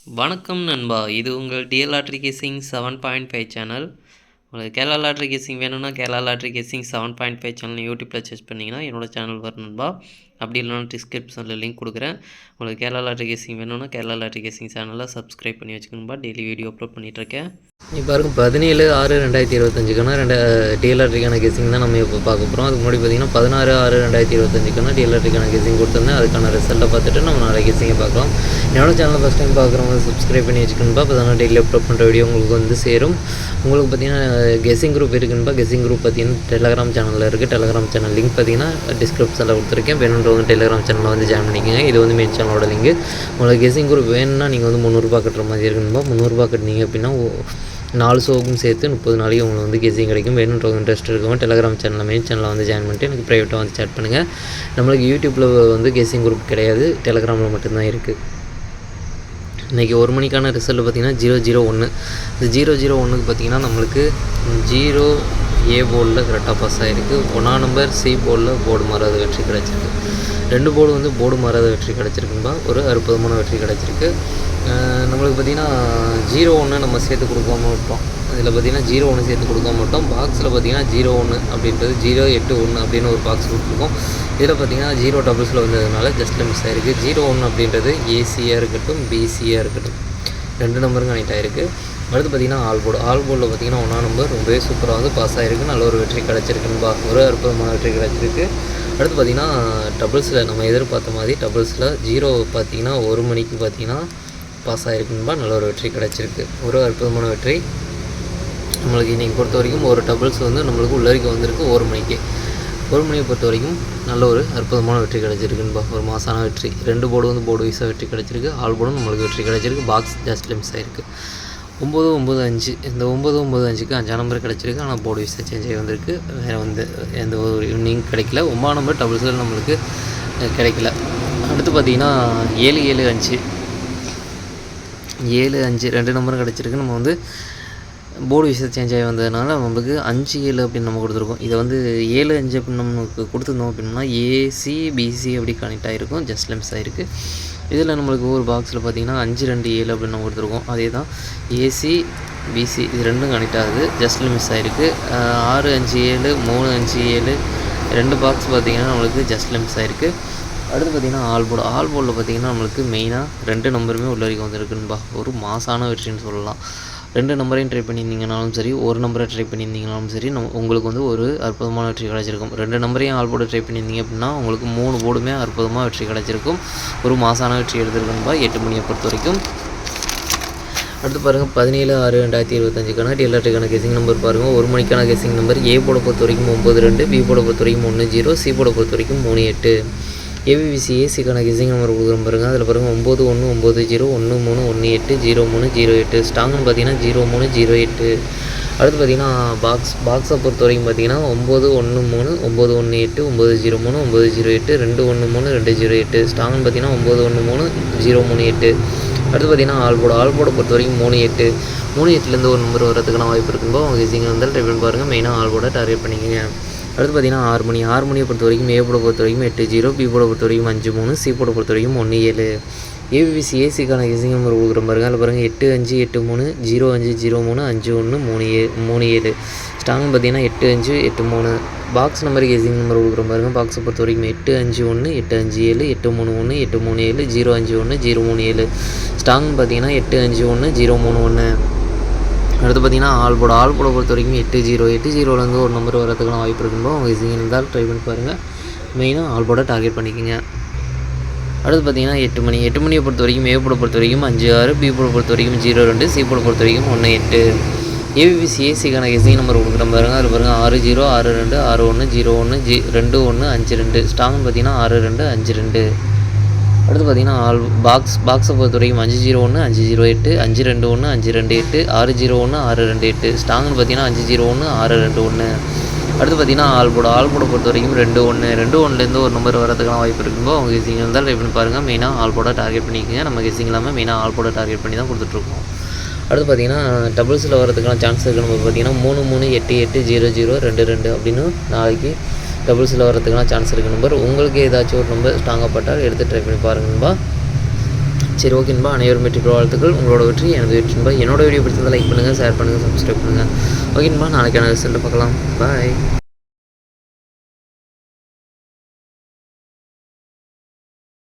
வணக்கம் நண்பா, இது உங்கள் டிஎல் லாட்ரி கேசிங் 7.5 சேனல். உங்களுக்கு கேரளா லாட்ரி கேசிங் வேணும்னா கேரளா லாட்ரி கேசிங் 7.5 சேனல் யூடியூப்பில் சர்ச் பண்ணிங்கன்னா என்னோட சேனல் வரும் நண்பா. அப்படி இல்லைனா டிஸ்கிரிப்ஷனில் லிங்க் கொடுக்குறேன். உங்களுக்கு கேரளா லாட்ரி கேசிங் வேணும்னா கேரளா லாட்ரி கேசிங் சேனலை சப்ஸ்கிரைப் பண்ணி வச்சுக்கணும்பா. டெய்லி வீடியோ அப்லோட் பண்ணிகிட்ருக்கேன். இப்போ இருக்கும் 17/6/2025க்கான டிஎல்ஆர்டிக்கான கெஸிங் தான் நம்ம இப்போ பார்க்க போகிறோம். அதுக்கு முன்னாடி பார்த்தீங்கன்னா 16/6/2025க்கான டிஎல்ஆர்டிக்கான கெஸிங் கொடுத்துருந்தேன். அதுக்கான ரிசல்ட்டை பார்த்துட்டு நம்ம நாளைக்கு கெஸிங்கை பார்க்கலாம். என்னோட சேனலை ஃபஸ்ட் டைம் பார்க்குறவங்க சப்ஸ்கிரைப் பண்ணி வச்சுக்கணும்பா. அப்போ தானே டெய்லி அப்லோட் பண்ணுற வீடியோ உங்களுக்கு வந்து சேரும். உங்களுக்கு பார்த்தீங்கன்னா கெஸிங் குரூப் இருக்குதுப்பா. கெஸிங் குரூப் பார்த்தீங்கன்னா டெலகிராம் சேனலில் இருக்குது. டெலகிராம் சேனல் லிங்க் பார்த்தீங்கன்னா டிஸ்கிரிப்ஷனில் கொடுத்துருக்கேன். வேணுன்றவங்க டெலகிராம் சேனலில் வந்து ஜாயின் பண்ணிக்கோங்க. இது வந்து மெயின் சேனலோட லிங்க். உங்களுக்கு கெஸிங் குரூப் வேணும்னா நீங்கள் வந்து 300 ரூபா கட்டுற மாதிரி இருக்குதுப்பா. 300 ரூபா கட்டினீங்க அப்படின்னா 4 ஷோவுக்கும் சேர்த்து 30 நாளைக்கு உங்களுக்கு வந்து கெஸிங் கிடைக்கும். வேணுன்றவங்க இன்ட்ரெஸ்ட் இருக்கவங்க டெலகிராம் சேனலில் மெயின் சேனலில் வந்து ஜாயின் பண்ணிட்டு எனக்கு ப்ரைவேட்டாக வந்து சேட் பண்ணுங்கள். நம்மளுக்கு யூடியூப்பில் வந்து கெஸிங் குரூப் கிடையாது, டெலகிராமில் மட்டும்தான் இருக்குது. இன்றைக்கி 1 மணிக்கான ரிசல்ட் பார்த்திங்கன்னா 001. இந்த 001க்கு பார்த்திங்கன்னா நம்மளுக்கு 0A போர்டில் கரெக்டாக பாஸ் ஆகிருக்கு. 1ஆம் நம்பர் C போர்டில் போர்டு மாறாத வெற்றி கிடச்சிருக்கு. 2 போர்டு வந்து போர்டு மாறாத வெற்றி கிடச்சிருக்கும்பா. ஒரு அற்புதமான வெற்றி கிடச்சிருக்கு. நம்மளுக்கு பார்த்திங்கன்னா 01 நம்ம சேர்த்து கொடுக்காம விட்டோம். இதில் பார்த்திங்கன்னா 01 சேர்த்து கொடுக்காம விட்டோம். பாக்ஸில் பார்த்திங்கன்னா 01 அப்படின்றது 081 அப்படின்னு ஒரு பாக்ஸ் கொடுத்துருக்கோம். இதில் பார்த்திங்கன்னா 0 டபுள்ஸில் வந்ததுனால ஜஸ்ட்டில் மிஸ் ஆகிருக்கு. 01 அப்படின்றது ஏசியாக இருக்கட்டும் பிசியாக இருக்கட்டும் 2 நம்பரும் கனெக்ட் ஆகிருக்கு. அடுத்து பார்த்திங்கன்னா ஆல் போர்டில் பார்த்திங்கன்னா 1ஆம் நம்பர் ரொம்பவே சூப்பராக வந்து பாஸ் ஆகிருக்கு. நல்ல ஒரு வெற்றி கிடச்சிருக்குன்னு ஒரு அற்புதமான வெற்றி கிடச்சிருக்கு. அடுத்து பார்த்திங்கன்னா டபுள்ஸில் நம்ம எதிர்பார்த்த மாதிரி டபுள்ஸில் 0 பார்த்திங்கன்னா 1 மணிக்கு பார்த்திங்கன்னா பாஸ் ஆகிருக்குன்பா. நல்ல ஒரு வெற்றி கிடச்சிருக்கு. ஒரு அற்புதமான வெற்றி நம்மளுக்கு இன்றைக்கி பொறுத்த வரைக்கும். ஒரு டபுள்ஸ் வந்து நம்மளுக்கு உள்ளரிக்க வந்திருக்கு 1 மணிக்கு. 1 மணியை பொறுத்த வரைக்கும் நல்ல ஒரு அற்புதமான வெற்றி கிடச்சிருக்குன்பா. ஒரு மாசான வெற்றி. 2 போர்டு வந்து போர்டு வைஸாக வெற்றி கிடச்சிருக்கு. ஆல் போர்டும் நம்மளுக்கு வெற்றி கிடச்சிருக்கு. பாக்ஸ் ஜஸ்ட் மிஸ் ஆகிருக்கு. 995 இந்த 995க்கு 5ஆம் நம்பர் கிடச்சிருக்கு. ஆனால் போர்டு வைஸாக சேஞ்ச் ஆகி வந்திருக்கு. வேறு வந்து எந்த ஒரு யூனிங் கிடைக்கல. 9ஆம் நம்பர் டபுள்ஸில் நம்மளுக்கு கிடைக்கல. அடுத்து பார்த்திங்கன்னா 775 2 நம்பரும் கிடச்சிருக்கு. நம்ம வந்து போர்டு விஷயம் சேஞ்ச் ஆகி வந்ததுனால நம்மளுக்கு 5-7 அப்படின்னு நம்ம கொடுத்துருக்கோம். இதை வந்து 7-5 அப்படின்னு நமக்கு கொடுத்துருந்தோம் அப்படின்னா ஏசி பிசி அப்படி கனெக்ட் ஆகிருக்கும். ஜஸ்ட் மிஸ் ஆகிருக்கு. இதில் நம்மளுக்கு ஒரு பாக்ஸில் பார்த்திங்கன்னா 5-2-7 அப்படின்னு நம்ம கொடுத்துருக்கோம். அதே தான் ஏசி பிசி இது ரெண்டும் கனெக்ட் ஆகுது. ஜஸ்ட் மிஸ் ஆகிருக்கு. 6-5-7 3-5-7 2 பாக்ஸ் பார்த்திங்கன்னா நம்மளுக்கு ஜஸ்ட் மிஸ் ஆகிருக்கு. அடுத்து பார்த்திங்கன்னா ஆல் போர்டில் பார்த்திங்கன்னா நம்மளுக்கு மெயினாக 2 நம்பருமே உள்ள வரைக்கும் வந்துருக்குன்பா. ஒரு மாசான வெற்றின்னு சொல்லலாம். 2 நம்பரையும் ட்ரை பண்ணியிருந்தீங்கனாலும் சரி, ஒரு நம்பரை ட்ரை பண்ணியிருந்தீங்கனாலும் சரி, உங்களுக்கு வந்து ஒரு அற்புதமான வெற்றி கிடச்சிருக்கும். 2 நம்பரையும் ஆல் போர்டு ட்ரை பண்ணியிருந்தீங்க அப்படின்னா உங்களுக்கு 3 போர்டுமே அற்புதமாக வெற்றி கிடச்சிருக்கும். ஒரு மாசான வெற்றி எடுத்துருக்குன்பா 8 மணியை பொறுத்த வரைக்கும். அடுத்து பாருங்கள் 17/6/2025க்கான டிஎல்ஆர்டிக்கான கெஸிங் நம்பர் பாருங்கள். 1 மணிக்கான கெஸிங் நம்பர் ஏ போர்டை பொறுத்த வரைக்கும் 92, பி போர்டை பொறுத்த வரைக்கும் 10, சி போர்டை பொறுத்த வரைக்கும் 38. ஏபிபிசி ஏசிக்கான கெஸிங் நம்பர் கொடுக்குறோம் பாருங்கள். அதில் பாருங்கள் 919013180308 ஸ்டாங்னு பார்த்தீங்கன்னா 0308. அடுத்து பார்த்தீங்கன்னா பாக்ஸை பொறுத்த வரைக்கும் பார்த்தீங்கன்னா 913 918 903 908 213 208 ஸ்டாங்னு பார்த்தீங்கன்னா 913 038. அடுத்து பார்த்தீங்கன்னா ஆல் போர்டை பொறுத்த வரைக்கும் 38 38லேருந்து ஒரு நம்பர் வரதுக்கான வாய்ப்பு இருக்கும்போது அவங்க கெஸிங் வந்தால் ட்ரை பண்ணி பாருங்கள். மெயினாக ஆல் போர்டை டார்கெட் பண்ணிக்கோங்க. அடுத்து பார்த்திங்கன்னா 6 மணியை பொறுத்த வரைக்கும் ஏ போர்டை பொறுத்த வரைக்கும் 80, பி போர்டை பொறுத்த வரைக்கும் 53, சி போர்டை பொறுத்த வரைக்கும் 17. ஏபிபிசி ஏசிக்கான கெஸிங் நம்பர் கொடுக்குற பாருங்கள். அதில் பாருங்கள் 8583 0503 5137 ஸ்டாங் பார்த்திங்கன்னா 8583. பாக்ஸ் நம்பர் கெஸிங் நம்பர் கொடுக்குற பாருங்கள். பாக்ஸை பொறுத்த வரைக்கும் 851 857 831 837 051 037 ஸ்டாங் பார்த்திங்கன்னா 851 031. அடுத்து பார்த்திங்கன்னா ஆல் போர்டை பொறுத்த வரைக்கும் 80 ஒரு நம்பர் வரதுக்கான வாய்ப்பு இருக்கும்போது அவங்க கெஸிங் இருந்தால் ட்ரை பண்ணி பாருங்கள். மெயினாக ஆல் போர்டை டார்கெட் பண்ணிக்கோங்க. அடுத்து பார்த்திங்கன்னா 8 மணியை பொறுத்த வரைக்கும் ஏ போர்டை பொறுத்த வரைக்கும் 56, பி போர்டை பொறுத்த வரைக்கும் 02, சி போர்டை பொறுத்த வரைக்கும் 18. ஏபிபிசி ஏசிக்கான கெஸிங் நம்பர் கொடுக்குற பாருங்கள். அதில் பாருங்கள் 60 62 61 01 21 52 ஸ்டாங்னு பார்த்திங்கன்னா 62 52. அடுத்து பார்த்திங்கன்னா பாக்ஸை பொறுத்த வரைக்கும் 501 508 521 528 601 628 ஸ்டாங்னு பார்த்திங்கன்னா 501 621. அடுத்து பார்த்திங்கன்னா ஆல் போர்டை பொறுத்த வரைக்கும் 21 ஒரு நம்பர் வரதுக்கான வாய்ப்பு இருக்கும்போது அவங்க கெஸிங் இருந்தால் ட்ரை பண்ணி பாருங்கள். மெயினாக ஆல் போர்டை டார்கெட் பண்ணிக்கோங்க. நம்ம கெஸிங் இல்லாமல் மெயினாக ஆல் போர்டை டார்கெட் பண்ணி தான் கொடுத்துட்ருக்கோம். அடுத்து பார்த்திங்கன்னா டபுள்ஸில் வரதுக்கான சான்ஸ் இருக்குது. நம்ம பார்த்திங்கன்னா 33 88 00 22 அப்படின்னு நாளைக்கு டபுள்ஸில் வரதுக்கான சான்ஸ் இருக்குது. நம்பர் உங்களுக்கு ஏதாச்சும் ஒரு நம்பர் ஸ்ட்ராங்காக பட்டால் எடுத்து ட்ரை பண்ணி பாருங்கன்பா. சரி ஓகேன்பா, அனைவரும் வெற்றி பெற வாழ்த்துக்கள். உங்களோட வெற்றி எனது வெற்றின்பா. என்னோட வீடியோ பிடிச்சதை லைக் பண்ணுங்கள், ஷேர் பண்ணுங்கள், சப்ஸ்கிரைப் பண்ணுங்கள். ஓகேன்பா, நாளைக்கான ரிசல்ட்டை பார்க்கலாம். பாய்.